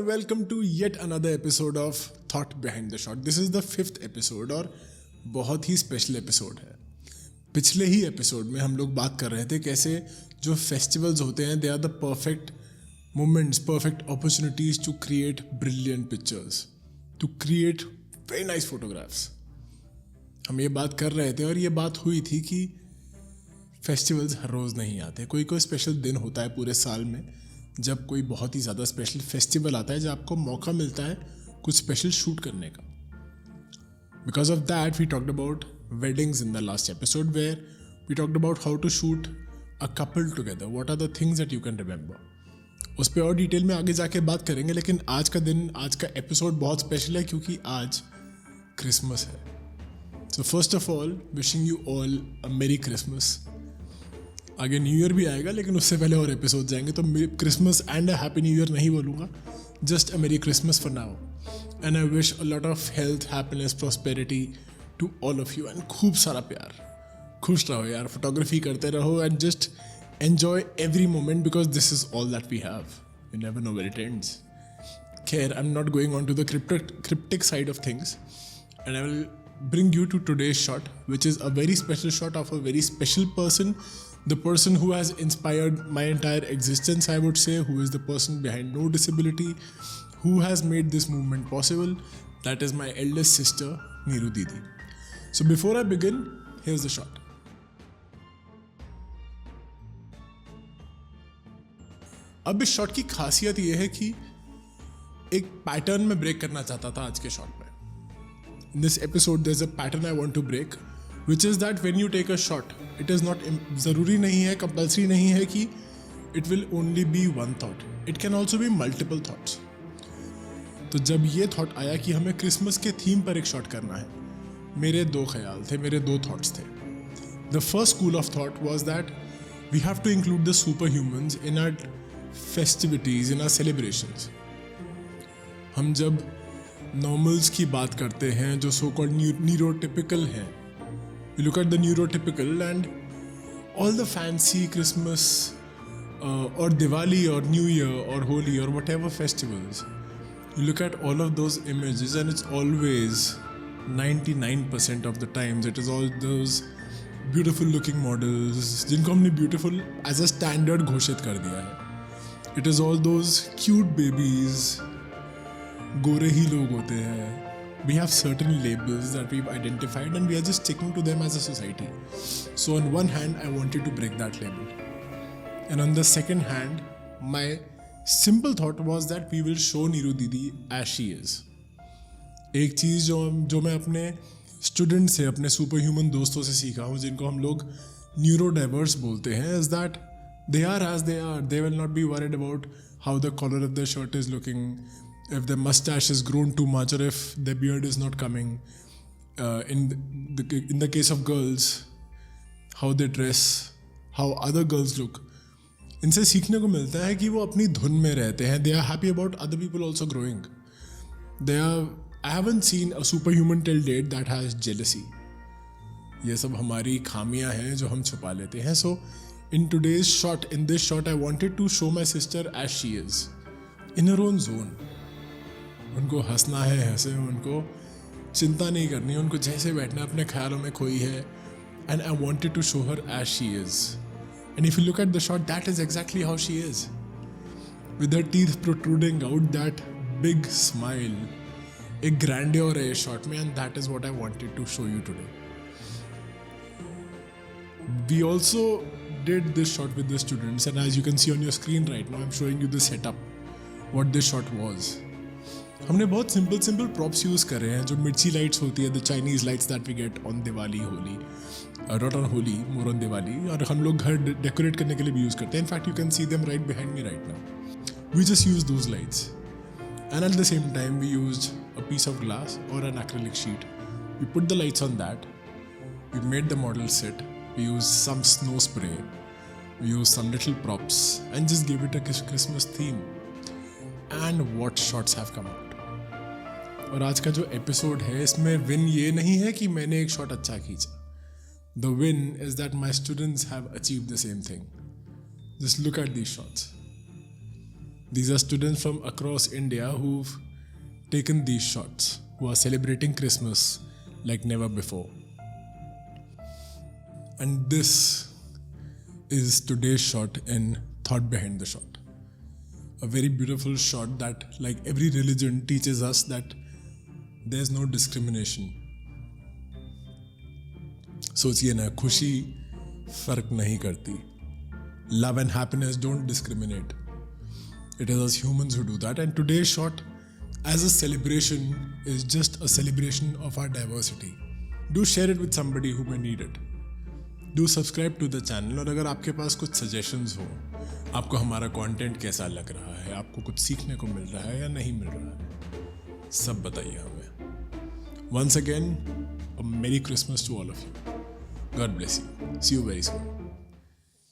and welcome to yet another episode of Thought Behind the Shot. This is the 5th episode और बहुत ही special episode है. पिछले ही episode में हम लोग बात कर रहे थे कैसे जो फेस्टिवल्स होते हैं they are the perfect moments, perfect opportunities to create brilliant pictures, to create very nice photographs. हम ये बात कर रहे थे और ये बात हुई थी कि फेस्टिवल्स हर रोज़ नहीं आते. कोई कोई स्पेशल दिन होता है पूरे साल में जब कोई बहुत ही ज़्यादा स्पेशल फेस्टिवल आता है, जब आपको मौका मिलता है कुछ स्पेशल शूट करने का. Because of that we talked about weddings in the last episode where we talked about how to shoot a couple together, what are the things that you can remember. उस पर और detail में आगे जाके बात करेंगे, लेकिन आज का दिन, आज का एपिसोड बहुत स्पेशल है क्योंकि आज क्रिसमस है. So first of all wishing you all a merry Christmas. आगे न्यू ईयर भी आएगा लेकिन उससे पहले और एपिसोड जाएंगे, तो Christmas and a happy new year नहीं बोलूँगा, just a merry Christmas for now. And I wish a lot of health, happiness, prosperity to all of you and खूब सारा प्यार. खुश रहो यार, फोटोग्राफी करते रहो and just enjoy every moment because this is all that we have. You never know where it ends. खैर, I am not going on to the cryptic side of things, and I will bring you to today's shot, which is a very special shot of a very special person, the person who has inspired my entire existence, I would say, who is the person behind No Disability, who has made this movement possible. That is my eldest sister, Neeru Didi. So before I begin, here's the shot. अब इस shot की खासियत यह है कि एक pattern में break करना चाहता था आज के शॉट में. In this episode there's a pattern I want to break, which is that when you take a shot, it is not ज़रूरी नहीं है, compulsory नहीं है कि it will only be one thought. It can also be multiple thoughts. तो जब ये thought आया कि हमें क्रिसमस के थीम पर एक शॉट करना है, मेरे दो ख्याल थे, मेरे दो थॉट्स थे. The first school of thought was that we have to include the superhumans in our festivities, in our celebrations. हम जब नॉर्मल्स की बात करते हैं जो सो कॉल्ड न्यूरोटिपिकल हैं, you look at the neurotypical and all the fancy Christmas or Diwali or New Year or Holi or whatever festivals, you look at all of those images and it's always 99% of the times it is all those beautiful looking models जिनको हमने beautiful as a standard घोषित कर दिया है. It is all those cute babies, गोरे ही लोग होते हैं. We have certain labels that we've identified and we are just sticking to them as a society. So on one hand, I wanted to break that label. And on the second hand, my simple thought was that we will show Neeru Didi as she is. एक चीज़ जो मैं अपने student से, अपने super human दोस्तों से सीखा हूँ, जिनको हम लोग न्यूरो डाइवर्स बोलते हैं, is that they are as they are. They will not be worried about how the collar of their shirt is looking, if their mustache has grown too much or if their beard is not coming. In the case of girls, how they dress, how other girls look. इनसे सीखने को मिलता है कि वो अपनी धुन में रहते हैं. They are happy about other people also growing. I haven't seen a superhuman till date that has jealousy. ये सब हमारी खामियां हैं जो हम छुपा लेते हैं. So in this shot, I wanted to show my sister as she is, in her own zone. उनको हंसना है, हंसे, उनको चिंता नहीं करनी, उनको जैसे बैठना अपने ख्यालों में खोई है. And I wanted to show her as she is. And if you look at the shot, that is exactly how she is, with her teeth protruding out, that big smile. एक ग्रैंडियर है इस shot में, and that is what I wanted to show you today. We also did this shot with the students, and as you can see on your screen right now, I'm showing you the setup, what this shot was. हमने बहुत simple props use कर रहे हैं, जो मिर्ची lights होती है, the Chinese lights that we get on Diwali, Holi, not on Holi, more on Diwali. और हम लोग घर डेकोरेट करने के लिए भी यूज़ करते हैं. In fact you can see them right behind me right now. We just use those lights, and at the same time we used a piece of glass और an acrylic sheet. We put the lights on that, we made the model sit, we used some snow spray, we used some little props and just gave it a Christmas theme. And what shots have come out. और आज का जो episode है, इसमें win ये नहीं है कि मैंने एक शॉट अच्छा खींचा. The win is that my students have achieved the same thing. Just look at these shots. These are students from across India who've taken these shots, who are celebrating Christmas like never before. And this is today's shot in Thought Behind the Shot. A very beautiful shot that, like every religion, teaches us that there's no discrimination. सोचिए ना, खुशी फर्क नहीं करती. Love and happiness don't discriminate. It is us humans who do that. And today's shot, as a celebration, is just a celebration of our diversity. Do share it with somebody who may need it. Do subscribe to the channel. और अगर आपके पास कुछ suggestions हो, आपको हमारा content कैसा लग रहा है, आपको कुछ सीखने को मिल रहा है या नहीं मिल रहा है, सब बताइए हमें. Once again, a Merry Christmas to all of you. God bless you. See you very soon.